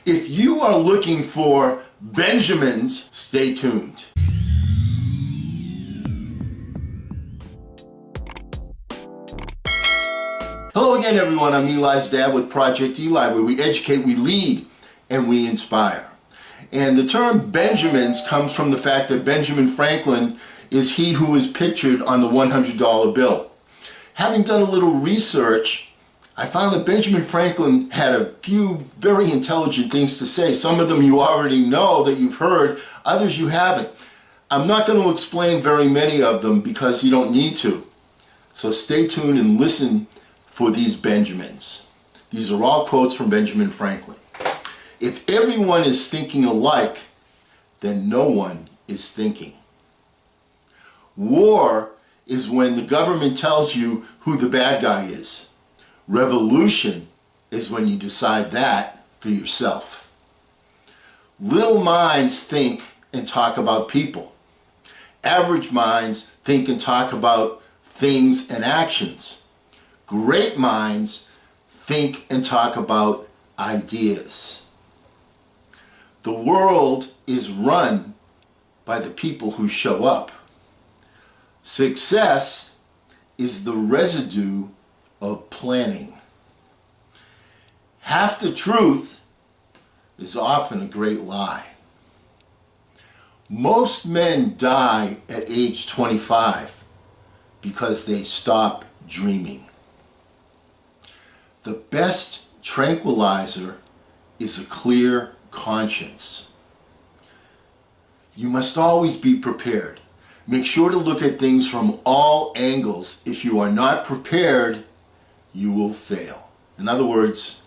If you are looking for Benjamins, stay tuned. Hello again, everyone. I'm Eli's dad with Project Eli, where we educate, we lead, and we inspire. And the term Benjamins comes from the fact that Benjamin Franklin is he who is pictured on the $100 bill. Having done a little research, I found that Benjamin Franklin had a few very intelligent things to say. Some of them you already know that you've heard, others you haven't. I'm not going to explain very many of them because you don't need to. So stay tuned and listen for these Benjamins. These are all quotes from Benjamin Franklin. If everyone is thinking alike, then no one is thinking. War is when the government tells you who the bad guy is. Revolution is when you decide that for yourself. Little minds think and talk about people. Average minds think and talk about things and actions. Great minds think and talk about ideas. The world is run by the people who show up. Success is the residue of planning. Half the truth is often a great lie. Most men die at age 25 because they stop dreaming. The best tranquilizer is a clear conscience. You must always be prepared. Make sure to look at things from all angles. If you are not prepared, you will fail. In other words,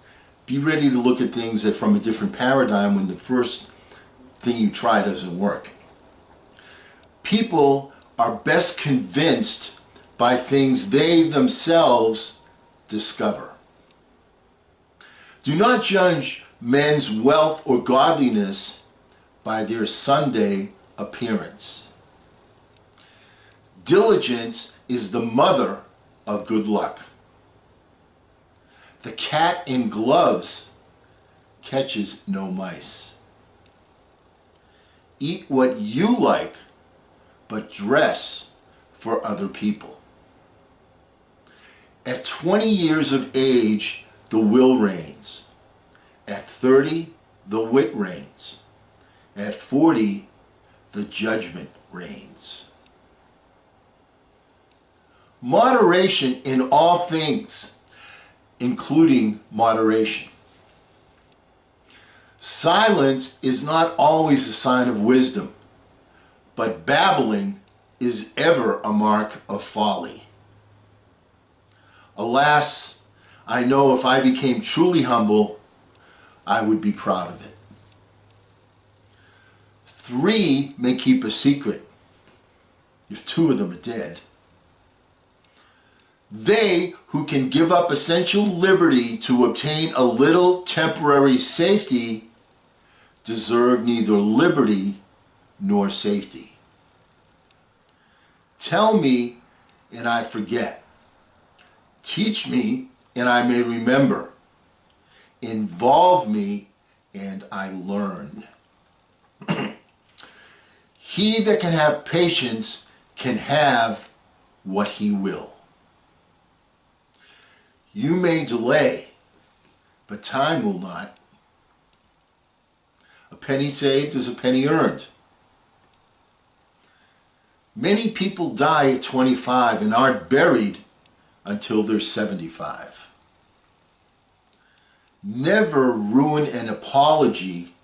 be ready to look at things from a different paradigm when the first thing you try doesn't work. People are best convinced by things they themselves discover. Do not judge men's wealth or godliness by their Sunday appearance. Diligence is the mother of good luck. The cat in gloves catches no mice. Eat what you like, but dress for other people. At 20 years of age, the will reigns. At 30, the wit reigns. At 40, the judgment reigns. Moderation in all things, including moderation. Silence is not always a sign of wisdom, but babbling is ever a mark of folly. Alas, I know if I became truly humble, I would be proud of it. 3 may keep a secret if 2 of them are dead. They who can give up essential liberty to obtain a little temporary safety deserve neither liberty nor safety. Tell me and I forget. Teach me and I may remember. Involve me and I learn. He that can have patience can have what he will. You may delay, but time will not. A penny saved is a penny earned. Many people die at 25 and aren't buried until they're 75. Never ruin an apology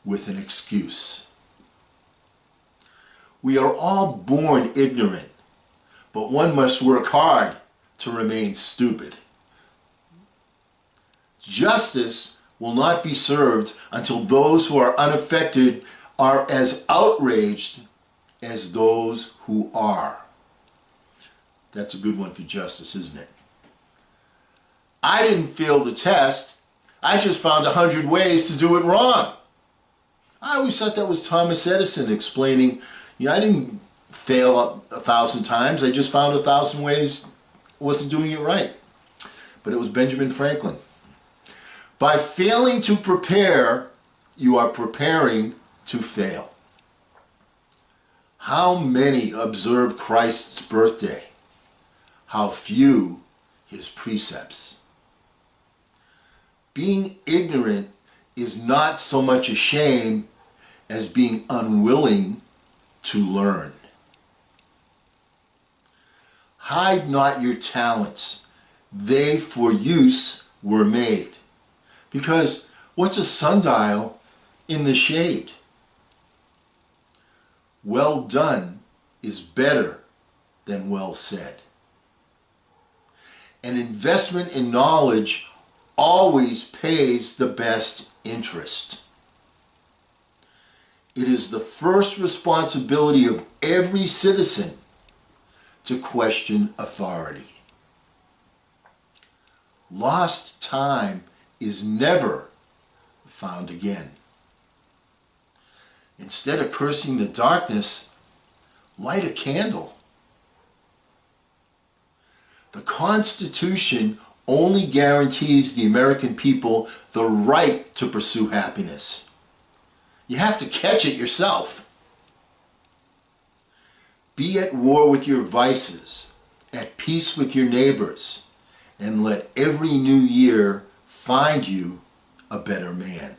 with an excuse. We are all born ignorant, but one must work hard to remain stupid. Justice will not be served until those who are unaffected are as outraged as those who are. That's a good one for justice, isn't it? I didn't fail the test. I just found 100 ways to do it wrong. I always thought that was Thomas Edison explaining, I didn't fail 1,000 times. I just found 1,000 ways I wasn't doing it right. But it was Benjamin Franklin. By failing to prepare, you are preparing to fail. How many observe Christ's birthday? How few his precepts. Being ignorant is not so much a shame as being unwilling to learn. Hide not your talents. They for use were made. Because what's a sundial in the shade? Well done is better than well said. An investment in knowledge always pays the best interest. It is the first responsibility of every citizen to question authority. Lost time is never found again. Instead of cursing the darkness, light a candle. The Constitution only guarantees the American people the right to pursue happiness. You have to catch it yourself. Be at war with your vices, at peace with your neighbors, and let every new year find you a better man.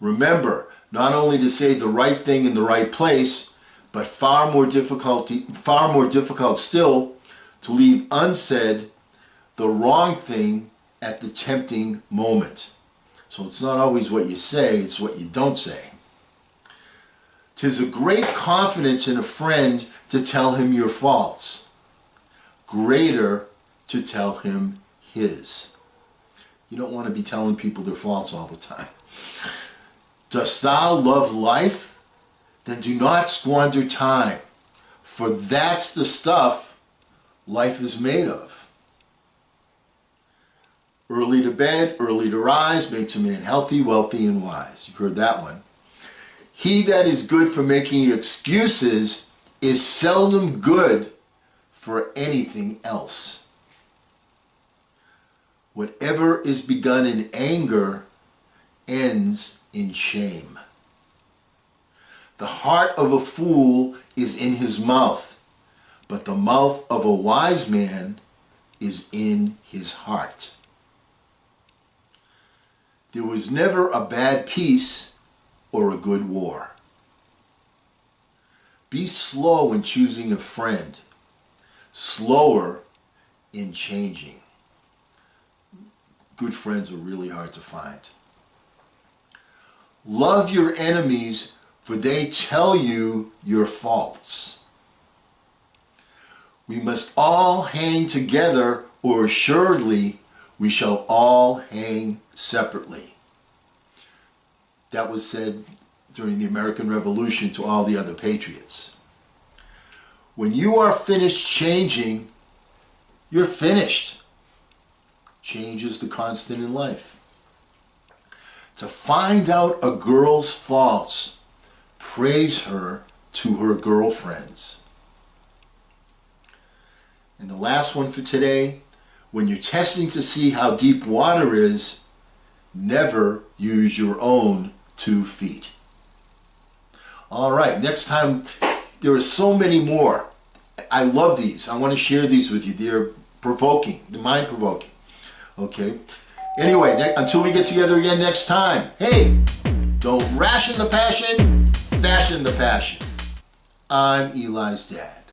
Remember, not only to say the right thing in the right place, but far more difficult still, to leave unsaid the wrong thing at the tempting moment. So it's not always what you say, it's what you don't say. 'Tis a great confidence in a friend to tell him your faults, greater to tell him his. You don't want to be telling people their faults all the time. Dost thou love life? Then do not squander time, for that's the stuff life is made of. Early to bed, early to rise makes a man healthy, wealthy, and wise. You've heard that one. He that is good for making excuses is seldom good for anything else. Whatever is begun in anger ends in shame. The heart of a fool is in his mouth, but the mouth of a wise man is in his heart. There was never a bad peace or a good war. Be slow in choosing a friend, slower in changing. Good friends are really hard to find. Love your enemies, for they tell you your faults. We must all hang together, or assuredly we shall all hang separately. That was said during the American Revolution to all the other patriots. When you are finished changing, you're finished. Change is the constant in life. To find out a girl's faults, praise her to her girlfriends. And the last one for today, when you're testing to see how deep water is, never use your own 2 feet. All right, next time, there are so many more. I love these. I want to share these with you. They're provoking, they're mind-provoking. Okay? Anyway, until we get together again next time, hey, don't ration the passion, fashion the passion. I'm Eli's dad.